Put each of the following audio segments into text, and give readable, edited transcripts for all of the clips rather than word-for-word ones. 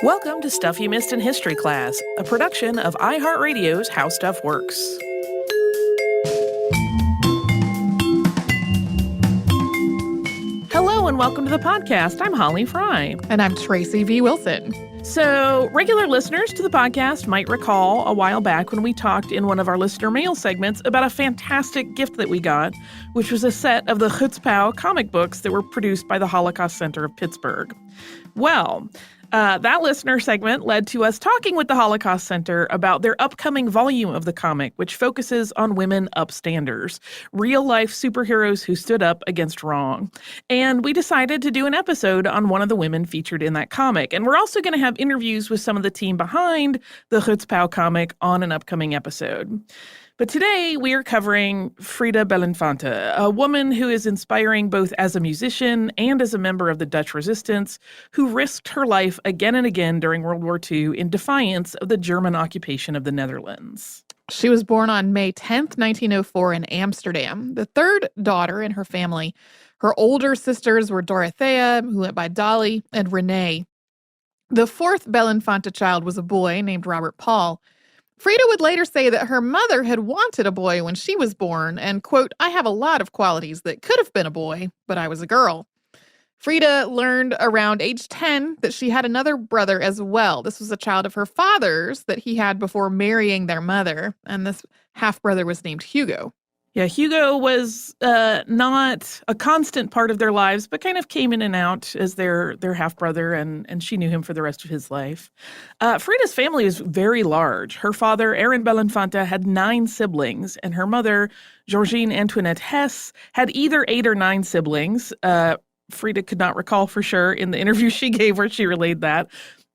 Welcome to Stuff You Missed in History Class, a production of iHeartRadio's How Stuff Works. Hello and welcome to the podcast. I'm Holly Fry. And I'm Tracy V. Wilson. So, regular listeners to the podcast might recall a while back when we talked in one of our listener mail segments about a fantastic gift that we got, which was a set of the Chutzpah comic books that were produced by the Holocaust Center of Pittsburgh. Well, that listener segment led to us talking with the Holocaust Center about their upcoming volume of the comic, which focuses on women upstanders, real-life superheroes who stood up against wrong. And we decided to do an episode on one of the women featured in that comic. And we're also going to have interviews with some of the team behind the Chutzpah comic on an upcoming episode. But today we are covering Frieda Belinfante, a woman who is inspiring both as a musician and as a member of the Dutch resistance, who risked her life again and again during World War II in defiance of the German occupation of the Netherlands. She was born on May 10th, 1904 in Amsterdam, the third daughter in her family. Her older sisters were Dorothea, who went by Dolly, and Renee. The fourth Belinfante child was a boy named Robert Paul. Frieda would later say that her mother had wanted a boy when she was born and, quote, "I have a lot of qualities that could have been a boy, but I was a girl." Frieda learned around age 10 that she had another brother as well. This was a child of her father's that he had before marrying their mother, and this half-brother was named Hugo. Yeah, Hugo was not a constant part of their lives, but kind of came in and out as their half-brother, and she knew him for the rest of his life. Frieda's family is very large. Her father, Aaron Belinfante, had 9 siblings, and her mother, Georgine Antoinette Hess, had either 8 or 9 siblings. Frieda could not recall for sure in the interview she gave where she relayed that.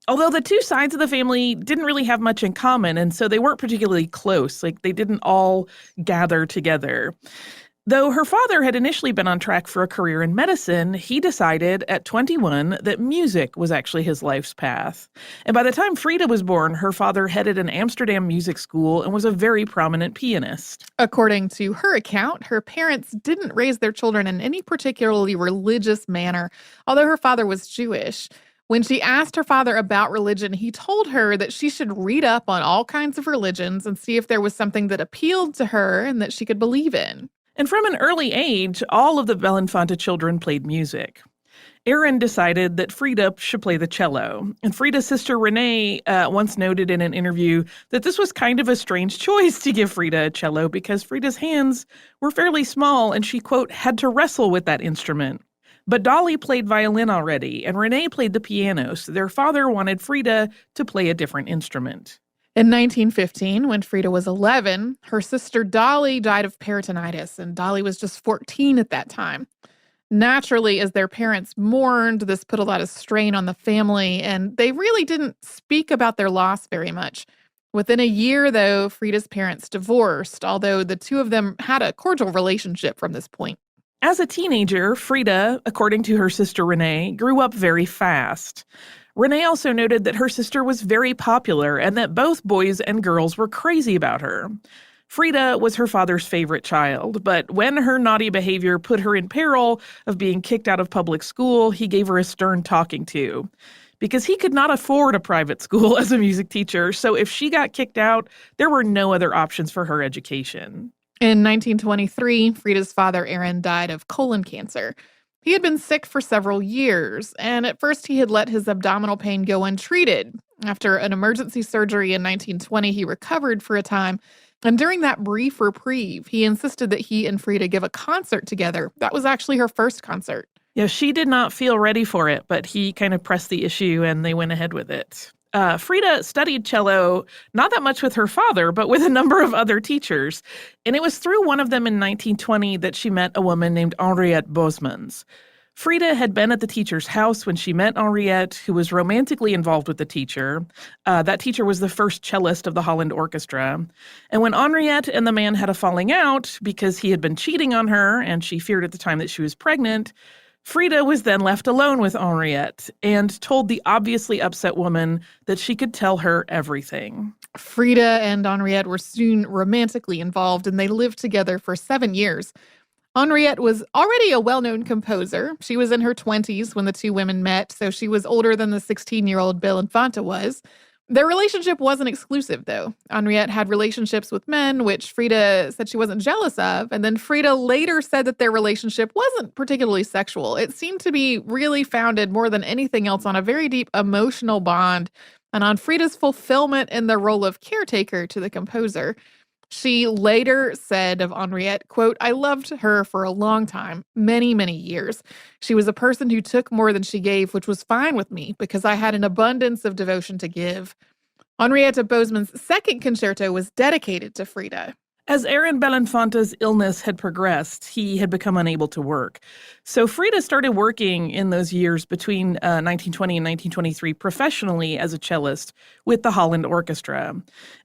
Although the two sides of the family didn't really have much in common, and so they weren't particularly close. Like, they didn't all gather together. Though her father had initially been on track for a career in medicine, he decided at 21 that music was actually his life's path. And by the time Frieda was born, her father headed an Amsterdam music school and was a very prominent pianist. According to her account, her parents didn't raise their children in any particularly religious manner, although her father was Jewish. When she asked her father about religion, he told her that she should read up on all kinds of religions and see if there was something that appealed to her and that she could believe in. And from an early age, all of the Belinfante children played music. Aaron decided that Frieda should play the cello. And Frieda's sister Renee once noted in an interview that this was kind of a strange choice to give Frieda a cello because Frieda's hands were fairly small and she, quote, had to wrestle with that instrument. But Dolly played violin already, and Renee played the piano, so their father wanted Frieda to play a different instrument. In 1915, when Frieda was 11, her sister Dolly died of peritonitis, and Dolly was just 14 at that time. Naturally, as their parents mourned, this put a lot of strain on the family, and they really didn't speak about their loss very much. Within a year, though, Frieda's parents divorced, although the two of them had a cordial relationship from this point. As a teenager, Frieda, according to her sister Renee, grew up very fast. Renee also noted that her sister was very popular and that both boys and girls were crazy about her. Frieda was her father's favorite child, but when her naughty behavior put her in peril of being kicked out of public school, he gave her a stern talking to. Because he could not afford a private school as a music teacher, so if she got kicked out, there were no other options for her education. In 1923, Frieda's father, Aaron, died of colon cancer. He had been sick for several years, and at first he had let his abdominal pain go untreated. After an emergency surgery in 1920, he recovered for a time, and during that brief reprieve, he insisted that he and Frieda give a concert together. That was actually her first concert. Yeah, she did not feel ready for it, but he kind of pressed the issue and they went ahead with it. Frieda studied cello not that much with her father, but with a number of other teachers. And it was through one of them in 1920 that she met a woman named Henriette Bosmans. Frieda had been at the teacher's house when she met Henriette, who was romantically involved with the teacher. That teacher was the first cellist of the Holland Orchestra. And when Henriette and the man had a falling out because he had been cheating on her and she feared at the time that she was pregnant, Frieda was then left alone with Henriette and told the obviously upset woman that she could tell her everything. Frieda and Henriette were soon romantically involved, and they lived together for 7 years. Henriette was already a well-known composer. She was in her 20s when the two women met, so she was older than the 16-year-old Belinfante was. Their relationship wasn't exclusive, though. Henriette had relationships with men, which Frieda said she wasn't jealous of, and then Frieda later said that their relationship wasn't particularly sexual. It seemed to be really founded more than anything else on a very deep emotional bond and on Frieda's fulfillment in the role of caretaker to the composer. She later said of Henriette, quote, "I loved her for a long time, many, many years. She was a person who took more than she gave, which was fine with me because I had an abundance of devotion to give." Henrietta Bozeman's second concerto was dedicated to Frieda. As Aaron Belinfante's illness had progressed, he had become unable to work. So Frieda started working in those years between 1920 and 1923 professionally as a cellist with the Holland Orchestra.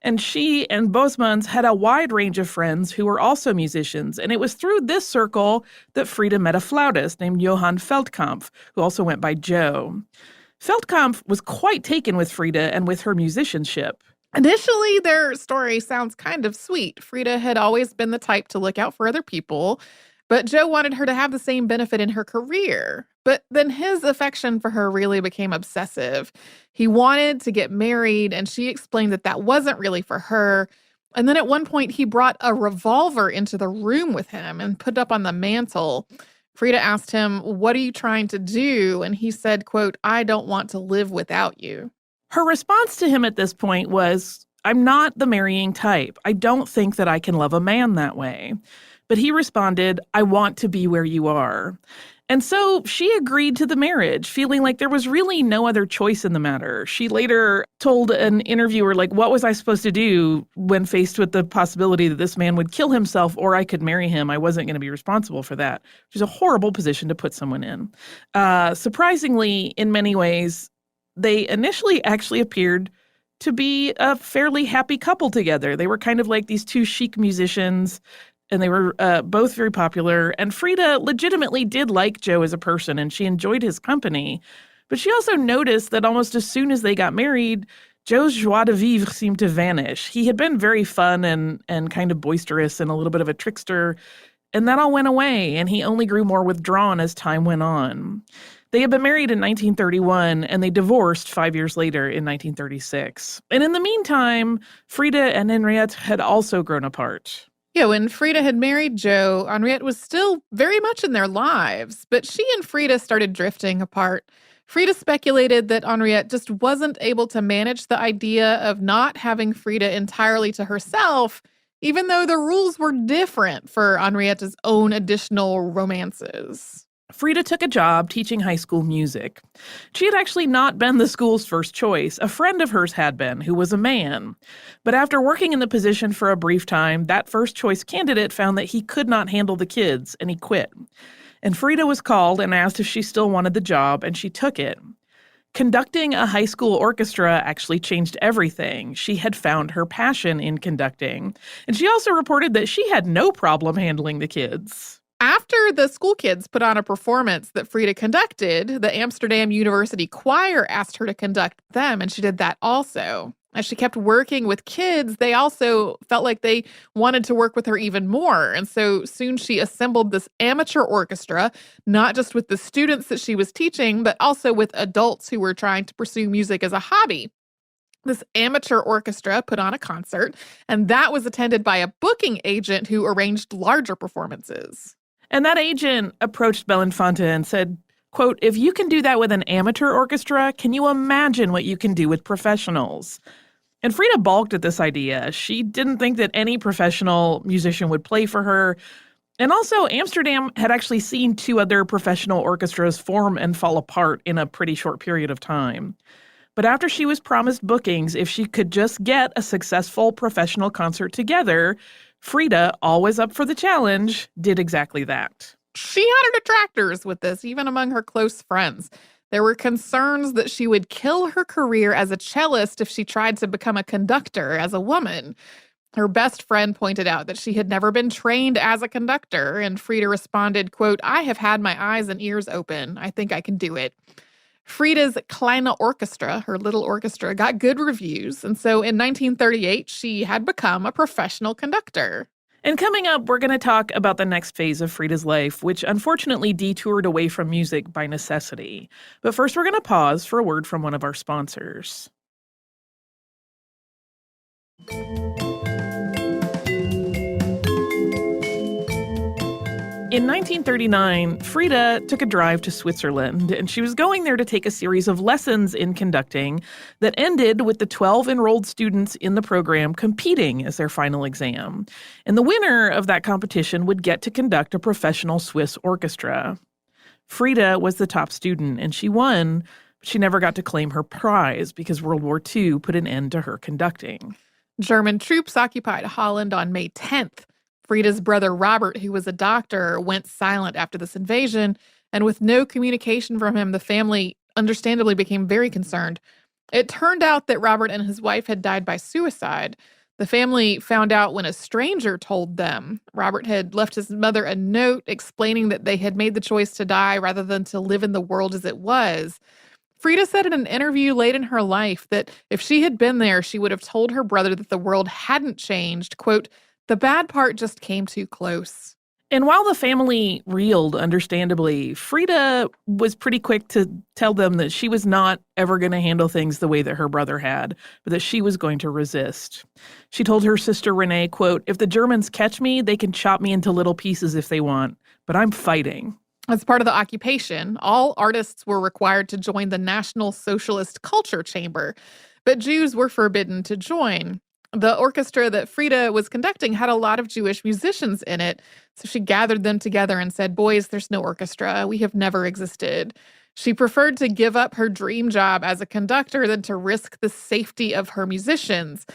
And she and Bosemans had a wide range of friends who were also musicians. And it was through this circle that Frieda met a flautist named Johann Feldkampf, who also went by Joe. Feldkampf was quite taken with Frieda and with her musicianship. Initially, their story sounds kind of sweet. Frieda had always been the type to look out for other people, but Joe wanted her to have the same benefit in her career. But then his affection for her really became obsessive. He wanted to get married, and she explained that that wasn't really for her. And then at one point, he brought a revolver into the room with him and put it up on the mantle. Frieda asked him, "What are you trying to do?" And he said, quote, "I don't want to live without you." Her response to him at this point was, "I'm not the marrying type. I don't think that I can love a man that way." But he responded, "I want to be where you are." And so she agreed to the marriage, feeling like there was really no other choice in the matter. She later told an interviewer, like, what was I supposed to do when faced with the possibility that this man would kill himself or I could marry him? I wasn't going to be responsible for that, which is a horrible position to put someone in. Surprisingly, in many ways, they initially actually appeared to be a fairly happy couple together. They were kind of like these two chic musicians, and they were both very popular. And Frieda legitimately did like Joe as a person, and she enjoyed his company. But she also noticed that almost as soon as they got married, Joe's joie de vivre seemed to vanish. He had been very fun and kind of boisterous and a little bit of a trickster, and that all went away, and he only grew more withdrawn as time went on. They had been married in 1931, and they divorced 5 years later in 1936. And in the meantime, Frieda and Henriette had also grown apart. Yeah, when Frieda had married Joe, Henriette was still very much in their lives, but she and Frieda started drifting apart. Frieda speculated that Henriette just wasn't able to manage the idea of not having Frieda entirely to herself, even though the rules were different for Henriette's own additional romances. Frieda took a job teaching high school music. She had actually not been the school's first choice. A friend of hers had been, who was a man. But after working in the position for a brief time, that first choice candidate found that he could not handle the kids, and he quit. And Frieda was called and asked if she still wanted the job, and she took it. Conducting a high school orchestra actually changed everything. She had found her passion in conducting. And she also reported that she had no problem handling the kids. After the school kids put on a performance that Frieda conducted, the Amsterdam University Choir asked her to conduct them, and she did that also. As she kept working with kids, they also felt like they wanted to work with her even more. And so soon she assembled this amateur orchestra, not just with the students that she was teaching, but also with adults who were trying to pursue music as a hobby. This amateur orchestra put on a concert, and that was attended by a booking agent who arranged larger performances. And that agent approached Belinfante and said, quote, "If you can do that with an amateur orchestra, can you imagine what you can do with professionals?" And Frieda balked at this idea. She didn't think that any professional musician would play for her. And also, Amsterdam had actually seen two other professional orchestras form and fall apart in a pretty short period of time. But after she was promised bookings, if she could just get a successful professional concert together, Frieda, always up for the challenge, did exactly that. She had her detractors with this, even among her close friends. There were concerns that she would kill her career as a cellist if she tried to become a conductor as a woman. Her best friend pointed out that she had never been trained as a conductor, and Frieda responded, quote, "I have had my eyes and ears open. I think I can do it." Frieda's Kleine Orchestra, her little orchestra, got good reviews, and so in 1938, she had become a professional conductor. And coming up, we're going to talk about the next phase of Frieda's life, which unfortunately detoured away from music by necessity. But first, we're going to pause for a word from one of our sponsors. In 1939, Frieda took a drive to Switzerland, and she was going there to take a series of lessons in conducting that ended with the 12 enrolled students in the program competing as their final exam. And the winner of that competition would get to conduct a professional Swiss orchestra. Frieda was the top student, and she won, but she never got to claim her prize because World War II put an end to her conducting. German troops occupied Holland on May 10th. Frieda's brother Robert, who was a doctor, went silent after this invasion, and with no communication from him, the family understandably became very concerned. It turned out that Robert and his wife had died by suicide. The family found out when a stranger told them. Robert had left his mother a note explaining that they had made the choice to die rather than to live in the world as it was. Frieda said in an interview late in her life that if she had been there, she would have told her brother that the world hadn't changed. Quote, "The bad part just came too close." And while the family reeled, understandably, Frieda was pretty quick to tell them that she was not ever going to handle things the way that her brother had, but that she was going to resist. She told her sister Renee, quote, "If the Germans catch me, they can chop me into little pieces if they want, but I'm fighting." As part of the occupation, all artists were required to join the National Socialist Culture Chamber, but Jews were forbidden to join. The orchestra that Frieda was conducting had a lot of Jewish musicians in it, so she gathered them together and said, "Boys, there's no orchestra. We have never existed." She preferred to give up her dream job as a conductor than to risk the safety of her musicians.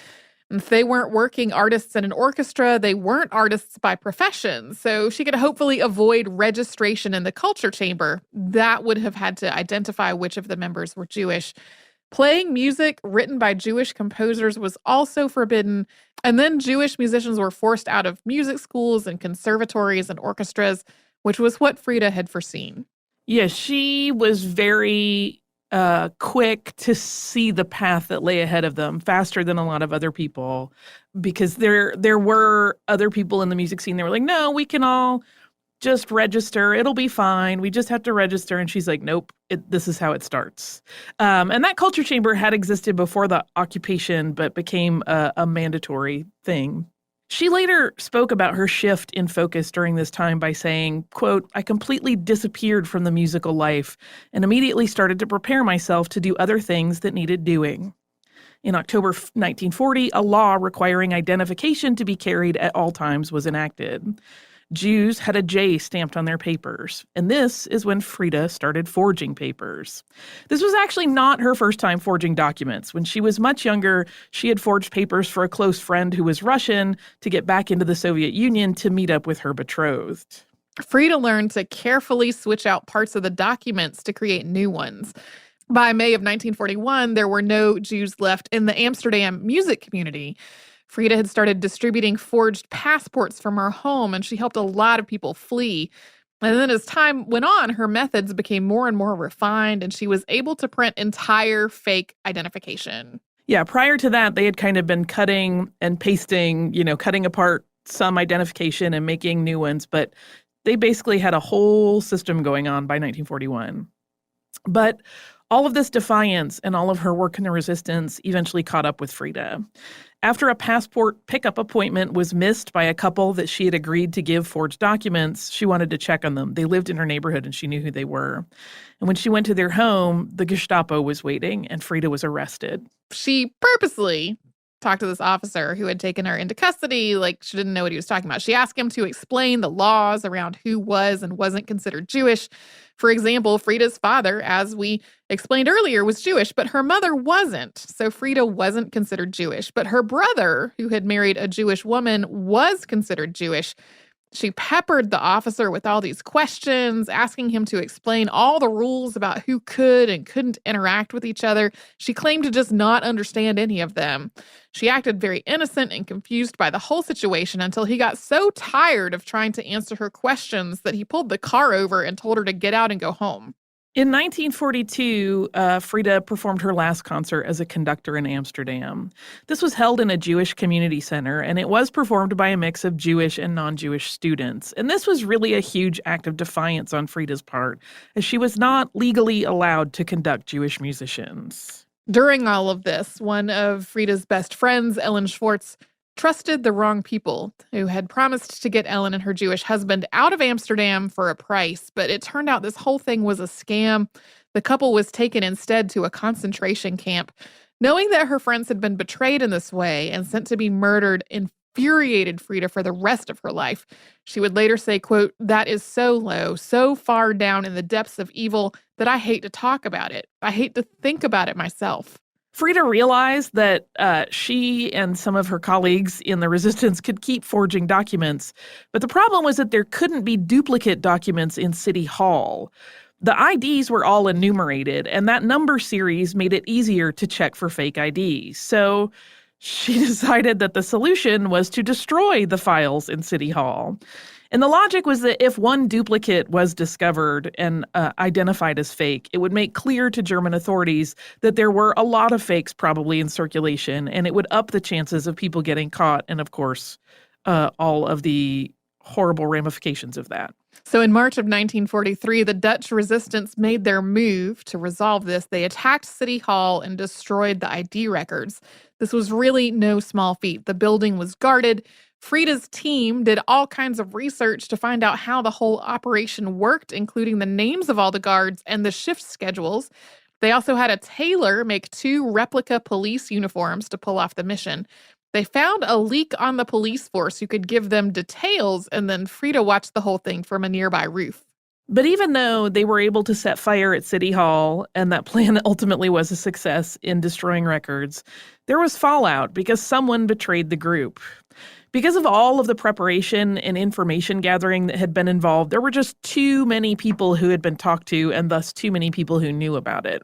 If they weren't working artists in an orchestra, they weren't artists by profession, so she could hopefully avoid registration in the culture chamber. That would have had to identify which of the members were Jewish. Playing music written by Jewish composers was also forbidden, and then Jewish musicians were forced out of music schools and conservatories and orchestras, which was what Frieda had foreseen. Yeah, she was very quick to see the path that lay ahead of them, faster than a lot of other people, because there were other people in the music scene that were like, "No, we can all just register. It'll be fine. We just have to register." And she's like, "Nope, this is how it starts." And that culture chamber had existed before the occupation, but became a mandatory thing. She later spoke about her shift in focus during this time by saying, quote, "I completely disappeared from the musical life and immediately started to prepare myself to do other things that needed doing." In October 1940, a law requiring identification to be carried at all times was enacted. Jews had a J stamped on their papers, and this is when Frieda started forging papers. This was actually not her first time forging documents. When she was much younger, she had forged papers for a close friend who was Russian to get back into the Soviet Union to meet up with her betrothed. Frieda learned to carefully switch out parts of the documents to create new ones. By May of 1941, there were no Jews left in the Amsterdam music community. Frieda had started distributing forged passports from her home, and she helped a lot of people flee. And then as time went on, her methods became more and more refined, and she was able to print entire fake identification. Yeah, prior to that, they had kind of been cutting and pasting, cutting apart some identification and making new ones, but they basically had a whole system going on by 1941. But all of this defiance and all of her work in the resistance eventually caught up with Frieda. After a passport pickup appointment was missed by a couple that she had agreed to give forged documents, she wanted to check on them. They lived in her neighborhood and she knew who they were. And when she went to their home, the Gestapo was waiting and Frieda was arrested. She purposely talked to this officer who had taken her into custody like she didn't know what he was talking about. She asked him to explain the laws around who was and wasn't considered Jewish. For example, Frieda's father, as we explained earlier, was Jewish, but her mother wasn't. So Frieda wasn't considered Jewish. But her brother, who had married a Jewish woman, was considered Jewish. She peppered the officer with all these questions, asking him to explain all the rules about who could and couldn't interact with each other. She claimed to just not understand any of them. She acted very innocent and confused by the whole situation until he got so tired of trying to answer her questions that he pulled the car over and told her to get out and go home. In 1942, Frieda performed her last concert as a conductor in Amsterdam. This was held in a Jewish community center, and it was performed by a mix of Jewish and non-Jewish students. And this was really a huge act of defiance on Frieda's part, as she was not legally allowed to conduct Jewish musicians. During all of this, one of Frieda's best friends, Ellen Schwartz, trusted the wrong people who had promised to get Ellen and her Jewish husband out of Amsterdam for a price. But it turned out this whole thing was a scam. The couple was taken instead to a concentration camp. Knowing that her friends had been betrayed in this way and sent to be murdered infuriated Frieda for the rest of her life. She would later say, quote, "That is so low, so far down in the depths of evil that I hate to talk about it. I hate to think about it myself." Frieda realized that she and some of her colleagues in the resistance could keep forging documents, but the problem was that there couldn't be duplicate documents in City Hall. The IDs were all enumerated, and that number series made it easier to check for fake IDs. So she decided that the solution was to destroy the files in City Hall. And the logic was that if one duplicate was discovered and identified as fake, it would make clear to German authorities that there were a lot of fakes probably in circulation, and it would up the chances of people getting caught and, of course, all of the horrible ramifications of that. So in March of 1943, the Dutch resistance made their move to resolve this. They attacked City Hall and destroyed the ID records. This was really no small feat. The building was guarded. Frieda's team did all kinds of research to find out how the whole operation worked, including the names of all the guards and the shift schedules. They also had a tailor make 2 replica police uniforms to pull off the mission. They found a leak on the police force who could give them details, and then Frieda watched the whole thing from a nearby roof. But even though they were able to set fire at City Hall, and that plan ultimately was a success in destroying records, there was fallout because someone betrayed the group. Because of all of the preparation and information gathering that had been involved, there were just too many people who had been talked to and thus too many people who knew about it.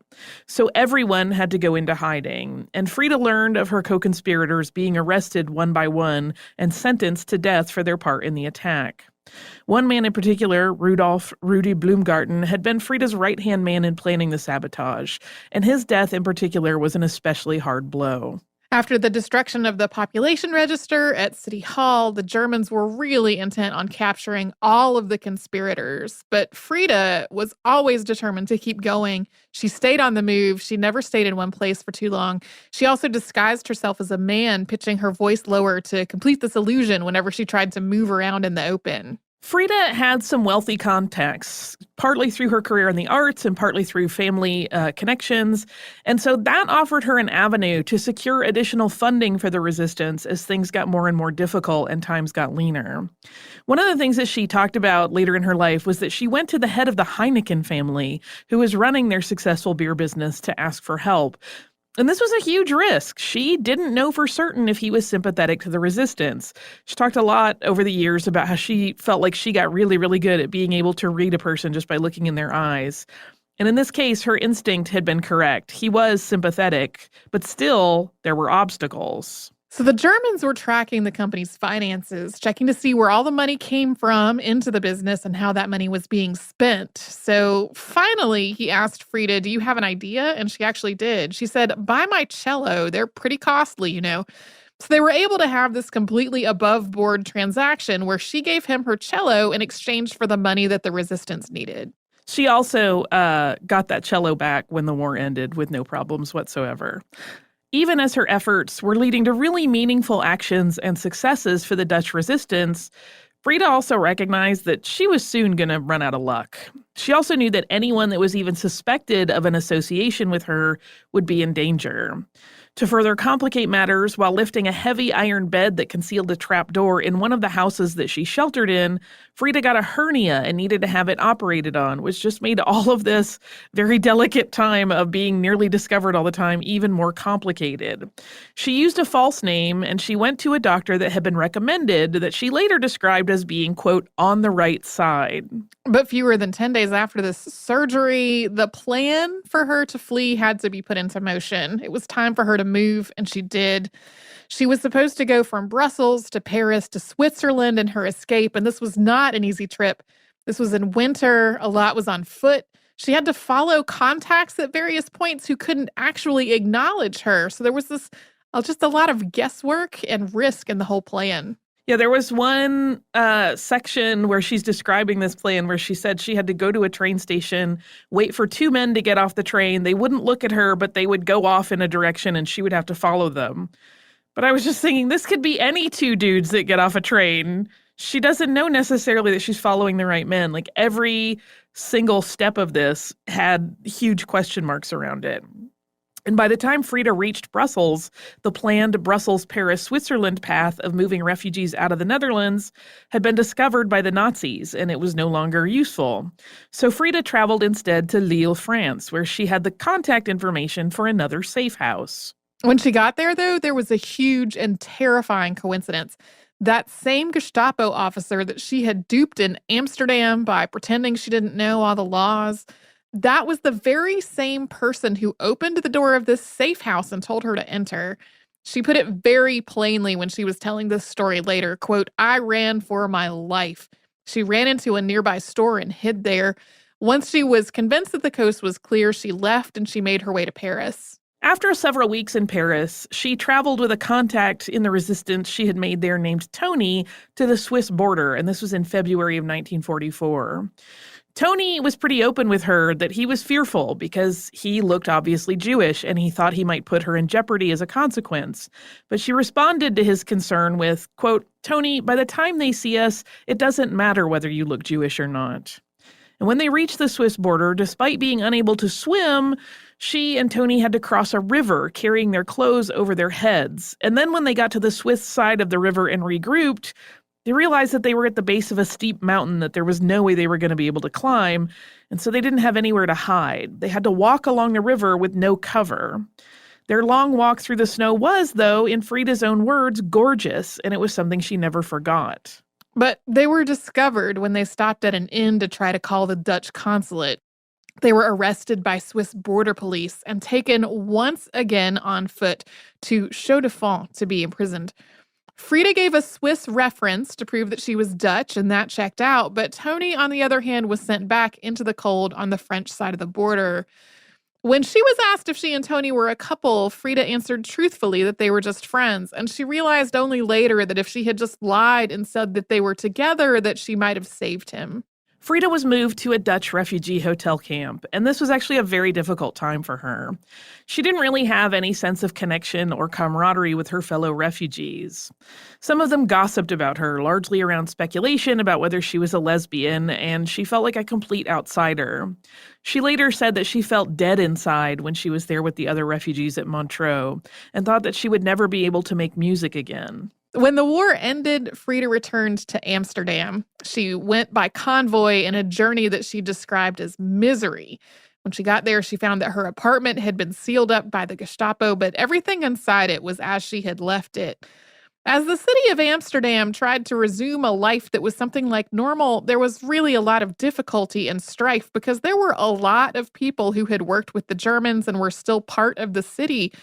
So everyone had to go into hiding. And Frieda learned of her co-conspirators being arrested one by one and sentenced to death for their part in the attack. One man in particular, Rudolf Rudy Blumgarten, had been Frieda's right-hand man in planning the sabotage, and his death in particular was an especially hard blow. After the destruction of the population register at City Hall, the Germans were really intent on capturing all of the conspirators. But Frieda was always determined to keep going. She stayed on the move. She never stayed in one place for too long. She also disguised herself as a man, pitching her voice lower to complete this illusion whenever she tried to move around in the open. Frieda had some wealthy contacts, partly through her career in the arts and partly through family connections. And so that offered her an avenue to secure additional funding for the resistance as things got more and more difficult and times got leaner. One of the things that she talked about later in her life was that she went to the head of the Heineken family, who was running their successful beer business, to ask for help. And this was a huge risk. She didn't know for certain if he was sympathetic to the resistance. She talked a lot over the years about how she felt like she got really, really good at being able to read a person just by looking in their eyes. And in this case, her instinct had been correct. He was sympathetic, but still, there were obstacles. So the Germans were tracking the company's finances, checking to see where all the money came from into the business and how that money was being spent. So finally, he asked Frieda, "Do you have an idea?" And she actually did. She said, "Buy my cello. They're pretty costly, you know." So they were able to have this completely above board transaction where she gave him her cello in exchange for the money that the resistance needed. She also got that cello back when the war ended with no problems whatsoever. Even as her efforts were leading to really meaningful actions and successes for the Dutch resistance, Frieda also recognized that she was soon going to run out of luck. She also knew that anyone that was even suspected of an association with her would be in danger. To further complicate matters, while lifting a heavy iron bed that concealed a trap door in one of the houses that she sheltered in, Frieda got a hernia and needed to have it operated on, which just made all of this very delicate time of being nearly discovered all the time even more complicated. She used a false name, and she went to a doctor that had been recommended that she later described as being, quote, on the right side. But fewer than 10 days after this surgery, the plan for her to flee had to be put into motion. It was time for her to move, and she did. She was supposed to go from Brussels to Paris to Switzerland in her escape, and this was not an easy trip. This was in winter. A lot was on foot. She had to follow contacts at various points who couldn't actually acknowledge her. So there was just a lot of guesswork and risk in the whole plan. Yeah, there was one section where she's describing this plan where she said she had to go to a train station, wait for two men to get off the train. They wouldn't look at her, but they would go off in a direction and she would have to follow them. But I was just thinking, this could be any two dudes that get off a train. She doesn't know necessarily that she's following the right men. Like every single step of this had huge question marks around it. And by the time Frieda reached Brussels, the planned Brussels-Paris-Switzerland path of moving refugees out of the Netherlands had been discovered by the Nazis, and it was no longer useful. So Frieda traveled instead to Lille, France, where she had the contact information for another safe house. When she got there, though, there was a huge and terrifying coincidence. That same Gestapo officer that she had duped in Amsterdam by pretending she didn't know all the laws, that was the very same person who opened the door of this safe house and told her to enter. She put it very plainly when she was telling this story later, quote, "I ran for my life." She ran into a nearby store and hid there. Once she was convinced that the coast was clear, she left and she made her way to Paris. After several weeks in Paris, she traveled with a contact in the resistance she had made there named Tony to the Swiss border, and this was in February of 1944. Tony was pretty open with her that he was fearful because he looked obviously Jewish and he thought he might put her in jeopardy as a consequence. But she responded to his concern with, quote, "Tony, by the time they see us, it doesn't matter whether you look Jewish or not." And when they reached the Swiss border, despite being unable to swim, she and Tony had to cross a river carrying their clothes over their heads. And then when they got to the Swiss side of the river and regrouped, they realized that they were at the base of a steep mountain that there was no way they were going to be able to climb, and so they didn't have anywhere to hide. They had to walk along the river with no cover. Their long walk through the snow was, though, in Frieda's own words, gorgeous, and it was something she never forgot. But they were discovered when they stopped at an inn to try to call the Dutch consulate. They were arrested by Swiss border police and taken once again on foot to Chaux-de-Fonds to be imprisoned. Frieda gave a Swiss reference to prove that she was Dutch, and that checked out, but Tony, on the other hand, was sent back into the cold on the French side of the border. When she was asked if she and Tony were a couple, Frieda answered truthfully that they were just friends, and she realized only later that if she had just lied and said that they were together, that she might have saved him. Frieda was moved to a Dutch refugee hotel camp, and this was actually a very difficult time for her. She didn't really have any sense of connection or camaraderie with her fellow refugees. Some of them gossiped about her, largely around speculation about whether she was a lesbian, and she felt like a complete outsider. She later said that she felt dead inside when she was there with the other refugees at Montreux, and thought that she would never be able to make music again. When the war ended, Frieda returned to Amsterdam. She went by convoy in a journey that she described as misery. When she got there, she found that her apartment had been sealed up by the Gestapo, but everything inside it was as she had left it. As the city of Amsterdam tried to resume a life that was something like normal, there was really a lot of difficulty and strife because there were a lot of people who had worked with the Germans and were still part of the city.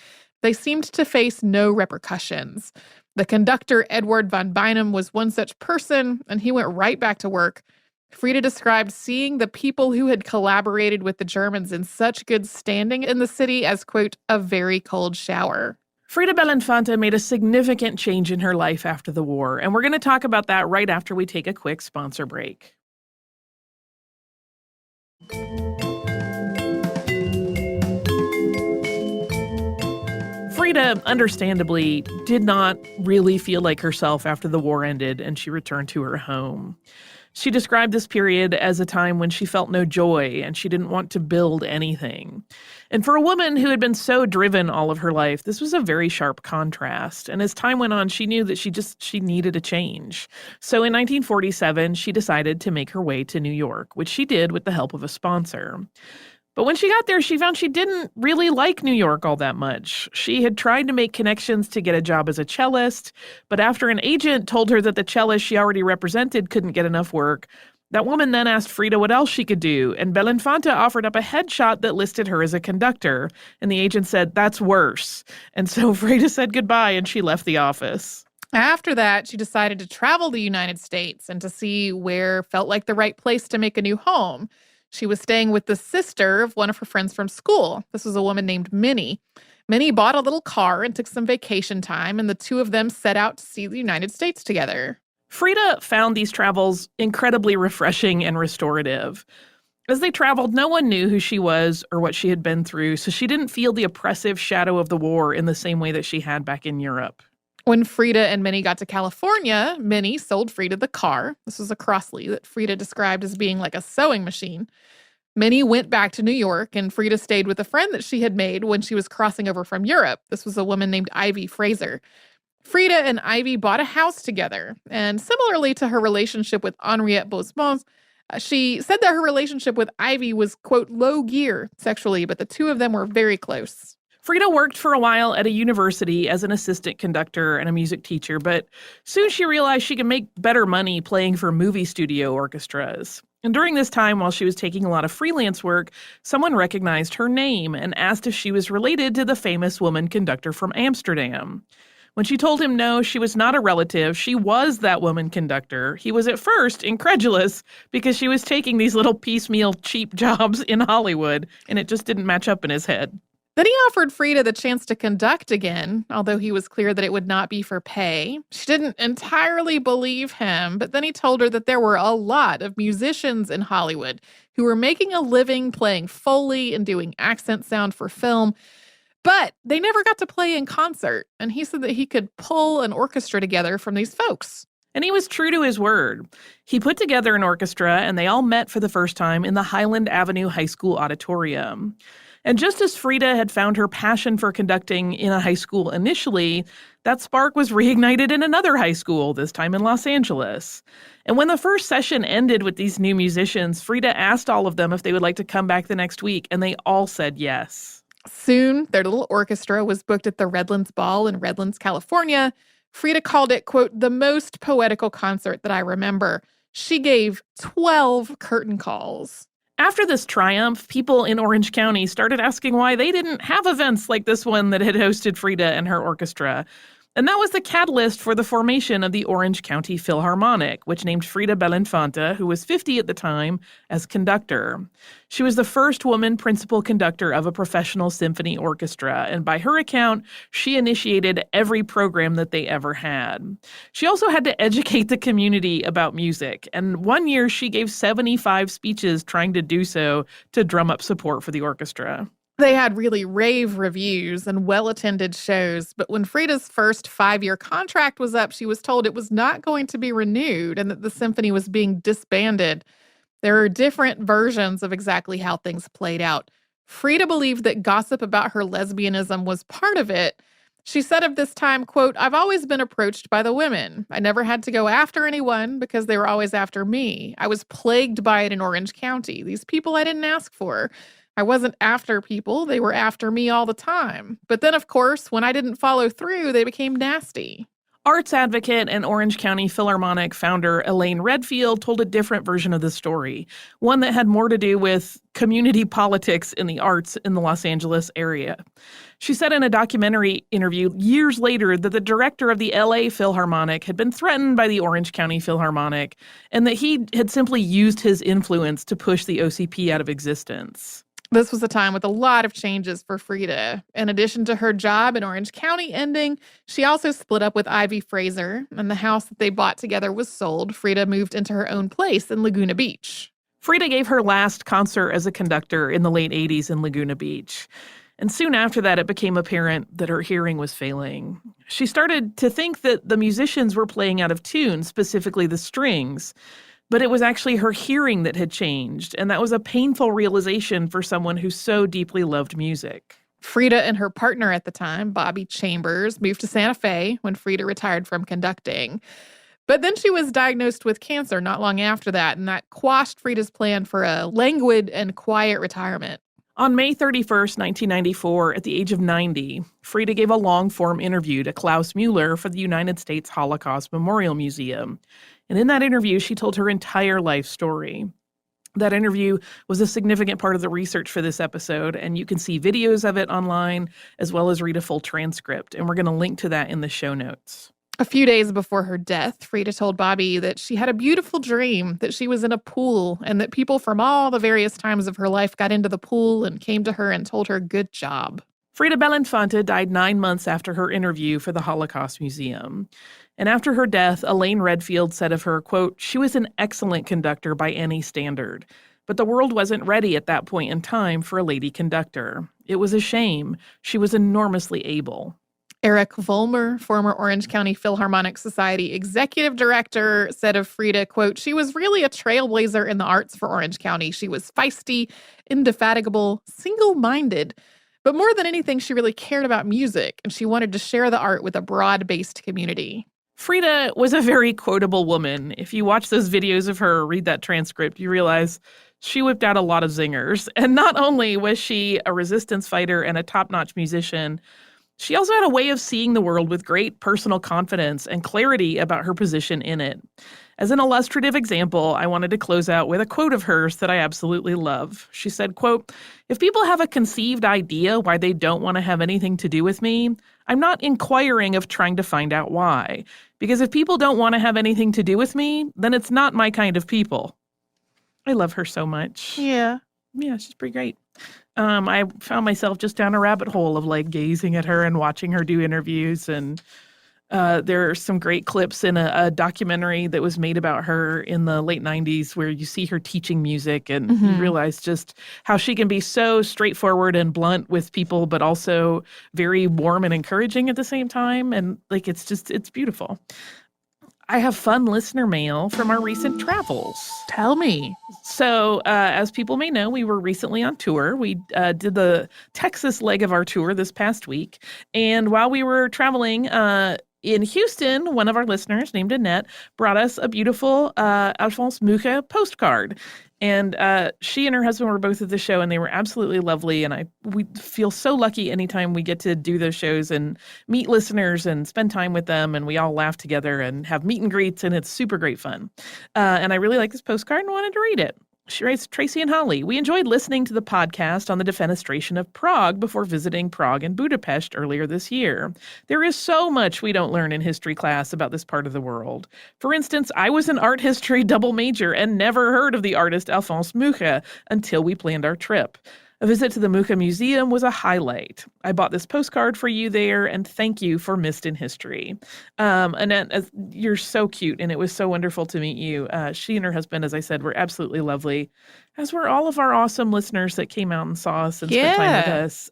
They seemed to face no repercussions. The conductor, Edward van Beinum, was one such person, and he went right back to work. Frieda described seeing the people who had collaborated with the Germans in such good standing in the city as, quote, a very cold shower. Frieda Belinfante made a significant change in her life after the war, and we're going to talk about that right after we take a quick sponsor break. Frieda, understandably, did not really feel like herself after the war ended and she returned to her home. She described this period as a time when she felt no joy and she didn't want to build anything. And for a woman who had been so driven all of her life, this was a very sharp contrast. And as time went on, she knew that she needed a change. So in 1947, she decided to make her way to New York, which she did with the help of a sponsor. But when she got there, she found she didn't really like New York all that much. She had tried to make connections to get a job as a cellist, but after an agent told her that the cellist she already represented couldn't get enough work, that woman then asked Frieda what else she could do, and Belinfante offered up a headshot that listed her as a conductor, and the agent said, "That's worse." And so Frieda said goodbye and she left the office. After that, she decided to travel the United States and to see where felt like the right place to make a new home. She was staying with the sister of one of her friends from school. This was a woman named Minnie. Minnie bought a little car and took some vacation time, and the two of them set out to see the United States together. Frieda found these travels incredibly refreshing and restorative. As they traveled, no one knew who she was or what she had been through, so she didn't feel the oppressive shadow of the war in the same way that she had back in Europe. When Frieda and Minnie got to California, Minnie sold Frieda the car. This was a Crossley that Frieda described as being like a sewing machine. Minnie went back to New York, and Frieda stayed with a friend that she had made when she was crossing over from Europe. This was a woman named Ivy Fraser. Frieda and Ivy bought a house together, and similarly to her relationship with Henriette Bosmans, she said that her relationship with Ivy was, quote, low gear sexually, but the two of them were very close. Frieda worked for a while at a university as an assistant conductor and a music teacher, but soon she realized she could make better money playing for movie studio orchestras. And during this time, while she was taking a lot of freelance work, someone recognized her name and asked if she was related to the famous woman conductor from Amsterdam. When she told him no, she was not a relative, she was that woman conductor, he was at first incredulous because she was taking these little piecemeal cheap jobs in Hollywood, and it just didn't match up in his head. Then he offered Frieda the chance to conduct again, although he was clear that it would not be for pay. She didn't entirely believe him, but then he told her that there were a lot of musicians in Hollywood who were making a living playing Foley and doing accent sound for film, but they never got to play in concert, and he said that he could pull an orchestra together from these folks. And he was true to his word. He put together an orchestra, and they all met for the first time in the Highland Avenue High School auditorium. And just as Frieda had found her passion for conducting in a high school initially, that spark was reignited in another high school, this time in Los Angeles. And when the first session ended with these new musicians, Frieda asked all of them if they would like to come back the next week, and they all said yes. Soon, their little orchestra was booked at the Redlands Ball in Redlands, California. Frieda called it, quote, the most poetical concert that I remember. She gave 12 curtain calls. After this triumph, people in Orange County started asking why they didn't have events like this one that had hosted Frieda and her orchestra. And that was the catalyst for the formation of the Orange County Philharmonic, which named Frieda Belinfante, who was 50 at the time, as conductor. She was the first woman principal conductor of a professional symphony orchestra, and by her account, she initiated every program that they ever had. She also had to educate the community about music, and one year she gave 75 speeches trying to do so to drum up support for the orchestra. They had really rave reviews and well-attended shows, but when Frieda's first 5-year contract was up, she was told it was not going to be renewed and that the symphony was being disbanded. There are different versions of exactly how things played out. Frieda believed that gossip about her lesbianism was part of it. She said of this time, quote, I've always been approached by the women. I never had to go after anyone because they were always after me. I was plagued by it in Orange County. These people I didn't ask for. I wasn't after people. They were after me all the time. But then, of course, when I didn't follow through, they became nasty. Arts advocate and Orange County Philharmonic founder Elaine Redfield told a different version of the story, one that had more to do with community politics in the arts in the Los Angeles area. She said in a documentary interview years later that the director of the LA Philharmonic had been threatened by the Orange County Philharmonic and that he had simply used his influence to push the OCP out of existence. This was a time with a lot of changes for Frieda. In addition to her job in Orange County ending, she also split up with Ivy Fraser, and the house that they bought together was sold. Frieda moved into her own place in Laguna Beach. Frieda gave her last concert as a conductor in the late 80s in Laguna Beach. And soon after that, it became apparent that her hearing was failing. She started to think that the musicians were playing out of tune, specifically the strings. But it was actually her hearing that had changed, and that was a painful realization for someone who so deeply loved music. Frieda and her partner at the time, Bobby Chambers, moved to Santa Fe when Frieda retired from conducting. But then she was diagnosed with cancer not long after that, and that quashed Frieda's plan for a languid and quiet retirement. On May 31st, 1994, at the age of 90, Frieda gave a long-form interview to Klaus Mueller for the United States Holocaust Memorial Museum. And in that interview, she told her entire life story. That interview was a significant part of the research for this episode, and you can see videos of it online, as well as read a full transcript. And we're going to link to that in the show notes. A few days before her death, Frieda told Bobby that she had a beautiful dream, that she was in a pool, and that people from all the various times of her life got into the pool and came to her and told her good job. Frieda Belinfante died 9 months after her interview for the Holocaust Museum. And after her death, Elaine Redfield said of her, quote, "She was an excellent conductor by any standard. But the world wasn't ready at that point in time for a lady conductor. It was a shame. She was enormously able." Eric Vollmer, former Orange County Philharmonic Society executive director, said of Frieda, quote, "She was really a trailblazer in the arts for Orange County. She was feisty, indefatigable, single-minded. But more than anything, she really cared about music, and she wanted to share the art with a broad-based community." Frieda was a very quotable woman. If you watch those videos of her or read that transcript, you realize she whipped out a lot of zingers. And not only was she a resistance fighter and a top-notch musician, she also had a way of seeing the world with great personal confidence and clarity about her position in it. As an illustrative example, I wanted to close out with a quote of hers that I absolutely love. She said, quote, "If people have a conceived idea why they don't want to have anything to do with me, I'm not inquiring of trying to find out why. Because if people don't want to have anything to do with me, then it's not my kind of people." I love her so much. Yeah. Yeah, she's pretty great. I found myself just down a rabbit hole of like gazing at her and watching her do interviews. And there are some great clips in a documentary that was made about her in the late 90s where you see her teaching music and you realize just how she can be so straightforward and blunt with people, but also very warm and encouraging at the same time. And like, it's beautiful. I have fun listener mail from our recent travels. Tell me. So, as people may know, we were recently on tour. We did the Texas leg of our tour this past week. And while we were traveling in Houston, one of our listeners named Annette brought us a beautiful Alphonse Mucha postcard. And she and her husband were both at the show, and they were absolutely lovely. And we feel so lucky anytime we get to do those shows and meet listeners and spend time with them, and we all laugh together and have meet and greets, and it's super great fun. And I really like this postcard and wanted to read it. She writes, "Tracy and Holly, we enjoyed listening to the podcast on the defenestration of Prague before visiting Prague and Budapest earlier this year. There is so much we don't learn in history class about this part of the world. For instance, I was an art history double major and never heard of the artist Alphonse Mucha until we planned our trip. A visit to the Mucha Museum was a highlight. I bought this postcard for you there, and thank you for Missed in History." Annette, you're so cute, and it was so wonderful to meet you. She and her husband, as I said, were absolutely lovely, as were all of our awesome listeners that came out and saw us and spent time with us.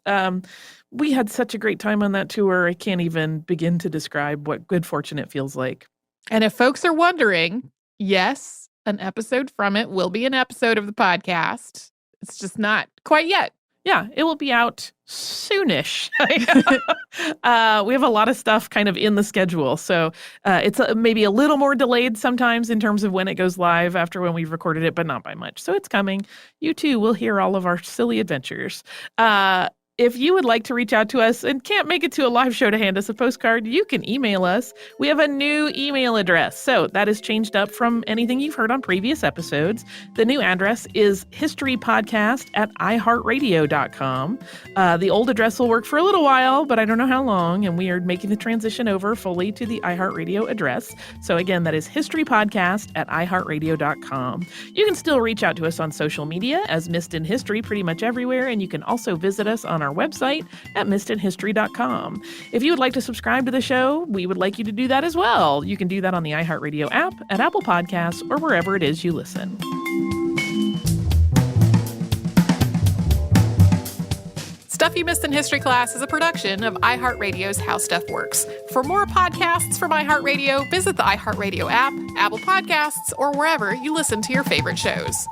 We had such a great time on that tour. I can't even begin to describe what good fortune it feels like. And if folks are wondering, yes, an episode from it will be an episode of the podcast. It's just not quite yet. Yeah, it will be out soonish. We have a lot of stuff kind of in the schedule. So it's maybe a little more delayed sometimes in terms of when it goes live after when we've recorded it, but not by much. So it's coming. You too will hear all of our silly adventures. If you would like to reach out to us and can't make it to a live show to hand us a postcard, you can email us. We have a new email address. So that has changed up from anything you've heard on previous episodes. The new address is historypodcast@iHeartRadio.com. The old address will work for a little while, but I don't know how long. And we are making the transition over fully to the iHeartRadio address. So again, that is historypodcast@iHeartRadio.com. You can still reach out to us on social media as Missed in History pretty much everywhere. And you can also visit us on our website at missedinhistory.com. If you would like to subscribe to the show, we would like you to do that as well. You can do that on the iHeartRadio app, at Apple Podcasts, or wherever it is you listen. Stuff You Missed in History Class is a production of iHeartRadio's How Stuff Works. For more podcasts from iHeartRadio, visit the iHeartRadio app, Apple Podcasts, or wherever you listen to your favorite shows.